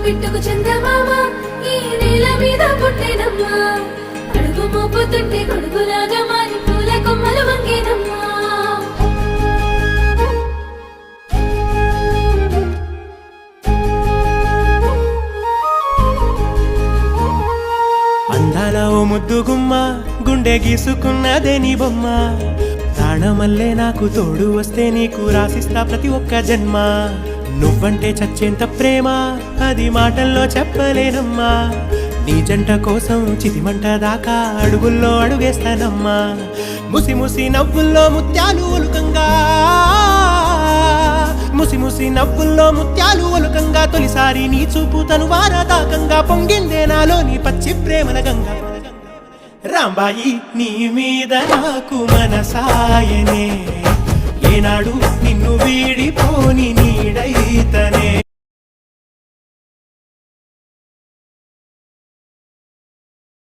బిట్టుకు చందమామ ఈ నేల మీద పుట్టేనమ్మా అడుగు మోపుతుంటే కొడుకులాగా మారి పూల కొమ్మలు వంగేనమ్మా అందాల ఓ ముద్దు గుమ్మ గుండె గీసుకున్నదే నీ బొమ్మ ప్రాణమల్లే నాకు తోడు వస్తే నీకు రాసిస్తా ప్రతి ఒక్క జన్మ నువ్వంటే చచ్చేంత ప్రేమ అది మాటల్లో చెప్పలేనమ్మా నీ జంట కోసం చితిమంట దాకా అడుగుల్లో అడుగేస్తానమ్మా ముసి ముసి నవ్వుల్లో ముత్యాలు ఒలుకంగా ముసి ముసి నవ్వుల్లో ముత్యాలు ఒలుకంగా తొలిసారి నీ చూపు తను వారదాకంగా పొంగిందే నాలో నీ పచ్చి ప్రేమల గంగా రాంబాయి నీ మీద నాకు మనసాయనే ఏనాడు నిన్ను వీడిపోని నీడైతనే